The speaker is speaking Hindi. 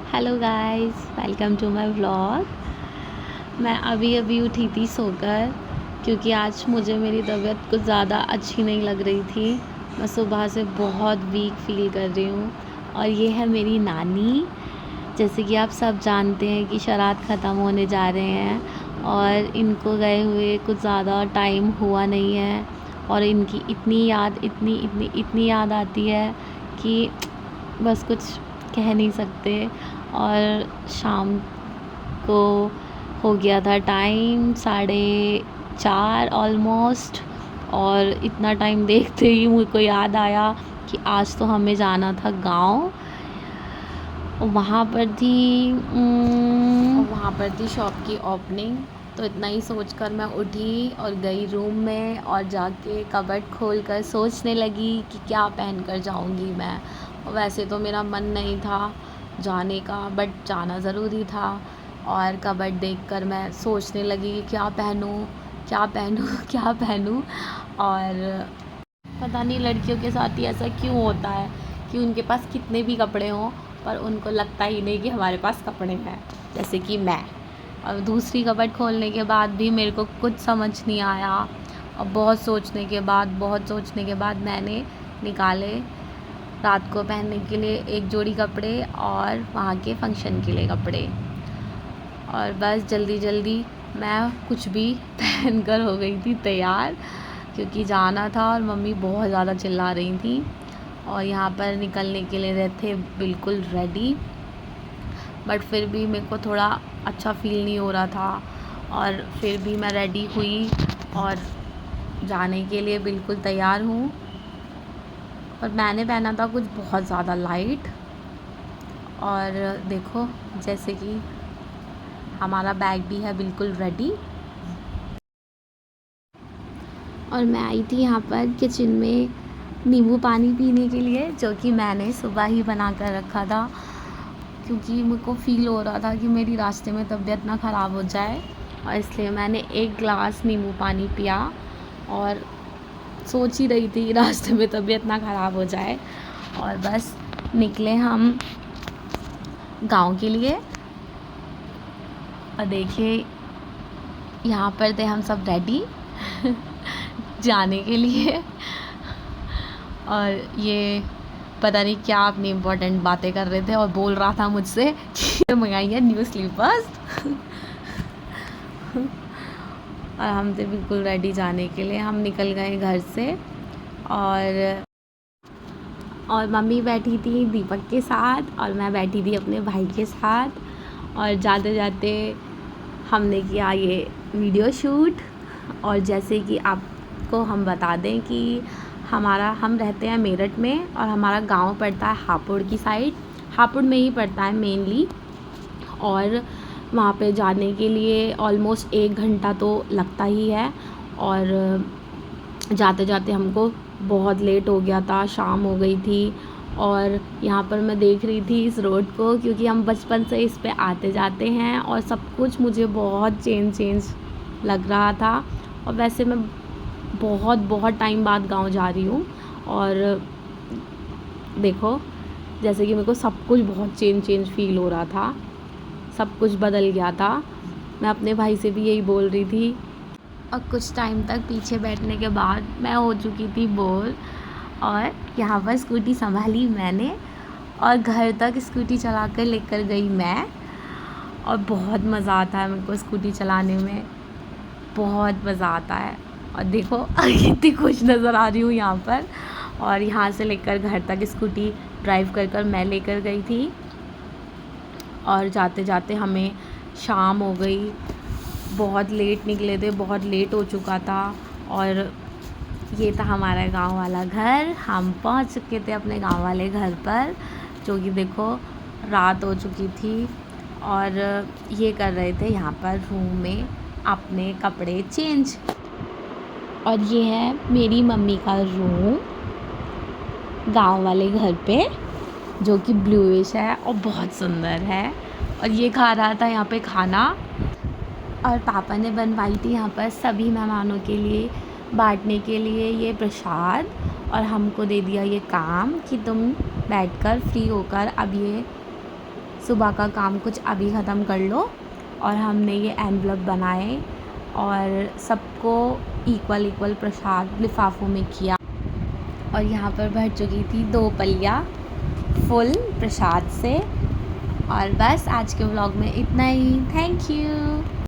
Hello guys, welcome to my vlog. मैं अभी अभी उठी थी सोकर, क्योंकि आज मुझे मेरी तबीयत कुछ ज़्यादा अच्छी नहीं लग रही थी। मैं सुबह से बहुत वीक फील कर रही हूँ। और ये है मेरी नानी। जैसे कि आप सब जानते हैं कि श्राद्ध ख़त्म होने जा रहे हैं और इनको गए हुए कुछ ज़्यादा टाइम हुआ नहीं है। और इनकी इतनी याद आती है कि बस कुछ कह नहीं सकते। और शाम को हो गया था टाइम 4:30 ऑलमोस्ट। और इतना टाइम देखते ही मुझको याद आया कि आज तो हमें जाना था गांव। वहाँ पर थी शॉप की ओपनिंग। तो इतना ही सोचकर मैं उठी और गई रूम में और जाके कबर्ड खोलकर सोचने लगी कि क्या पहन कर जाऊँगी मैं। और वैसे तो मेरा मन नहीं था जाने का, बट जाना ज़रूरी था। और कबर्ड देखकर मैं सोचने लगी कि क्या पहनूँ क्या पहनूँ क्या पहनूँ। और पता नहीं लड़कियों के साथ ही ऐसा क्यों होता है कि उनके पास कितने भी कपड़े हों पर उनको लगता ही नहीं कि हमारे पास कपड़े हैं, जैसे कि मैं। और दूसरी कबर्ड खोलने के बाद भी मेरे को कुछ समझ नहीं आया। और बहुत सोचने के बाद मैंने निकाले रात को पहनने के लिए एक जोड़ी कपड़े और वहाँ के फंक्शन के लिए कपड़े। और बस जल्दी मैं कुछ भी पहन कर हो गई थी तैयार, क्योंकि जाना था और मम्मी बहुत ज़्यादा चिल्ला रही थी। और यहाँ पर निकलने के लिए थे बिल्कुल रेडी, बट फिर भी मेरे को थोड़ा अच्छा फ़ील नहीं हो रहा था। और फिर भी मैं रेडी हुई और जाने के लिए बिल्कुल तैयार हूँ। और मैंने पहना था कुछ बहुत ज़्यादा लाइट। और देखो, जैसे कि हमारा बैग भी है बिल्कुल रेडी। और मैं आई थी यहाँ पर किचन में नींबू पानी पीने के लिए, जो कि मैंने सुबह ही बना कर रखा था, क्योंकि मुझको फ़ील हो रहा था कि मेरी रास्ते में तबीयत ना ख़राब हो जाए। और इसलिए मैंने एक गिलास नींबू पानी पिया और सोच ही रही थी कि रास्ते में तबीयत ना ख़राब हो जाए। और बस निकले हम गांव के लिए। और देखिए, यहाँ पर थे हम सब रेडी जाने के लिए। और ये पता नहीं क्या अपनी इम्पोर्टेंट बातें कर रहे थे और बोल रहा था मुझसे कि मंगाई है न्यू स्लीपर्स और हम थे बिल्कुल रेडी जाने के लिए। हम निकल गए घर से। और मम्मी बैठी थी दीपक के साथ और मैं बैठी थी अपने भाई के साथ। और जाते जाते हमने किया ये वीडियो शूट। और जैसे कि आपको हम बता दें कि हम रहते हैं मेरठ में और हमारा गांव पड़ता है हापुड़ की साइड। हापुड़ में ही पड़ता है मेनली। और वहाँ पे जाने के लिए ऑलमोस्ट 1 घंटा तो लगता ही है। और जाते जाते हमको बहुत लेट हो गया था, शाम हो गई थी। और यहाँ पर मैं देख रही थी इस रोड को, क्योंकि हम बचपन से इस पे आते जाते हैं और सब कुछ मुझे बहुत चेंज लग रहा था। और वैसे मैं बहुत टाइम बाद गांव जा रही हूँ। और देखो, जैसे कि मेरे को सब कुछ बहुत चेंज फील हो रहा था, सब कुछ बदल गया था। मैं अपने भाई से भी यही बोल रही थी। और कुछ टाइम तक पीछे बैठने के बाद मैं हो चुकी थी बोर। और यहाँ पर स्कूटी संभाली मैंने और घर तक स्कूटी चला कर लेकर गई मैं। और बहुत मज़ा आता है मेरे को स्कूटी चलाने में, बहुत मज़ा आता है। और देखो कितनी खुश नज़र आ रही हूँ यहाँ पर। और यहाँ से लेकर घर तक स्कूटी ड्राइव कर मैं लेकर गई थी। और जाते जाते हमें शाम हो गई, बहुत लेट निकले थे, बहुत लेट हो चुका था। और ये था हमारा गांव वाला घर। हम पहुंच चुके थे अपने गांव वाले घर पर, जो कि देखो रात हो चुकी थी। और ये कर रहे थे यहाँ पर रूम में अपने कपड़े चेंज। और ये है मेरी मम्मी का रूम गांव वाले घर पे, जो कि ब्लूइश है और बहुत सुंदर है। और ये खा रहा था यहाँ पे खाना। और पापा ने बनवाई थी यहाँ पर सभी मेहमानों के लिए बांटने के लिए ये प्रसाद। और हमको दे दिया ये काम कि तुम बैठकर फ्री होकर अब ये सुबह का काम कुछ अभी ख़त्म कर लो। और हमने ये एनवलप बनाए और सबको इक्वल प्रसाद लिफाफों में किया। और यहाँ पर भर चुकी थी 2 पलिया फुल प्रसाद से। और बस आज के व्लॉग में इतना ही। Thank you.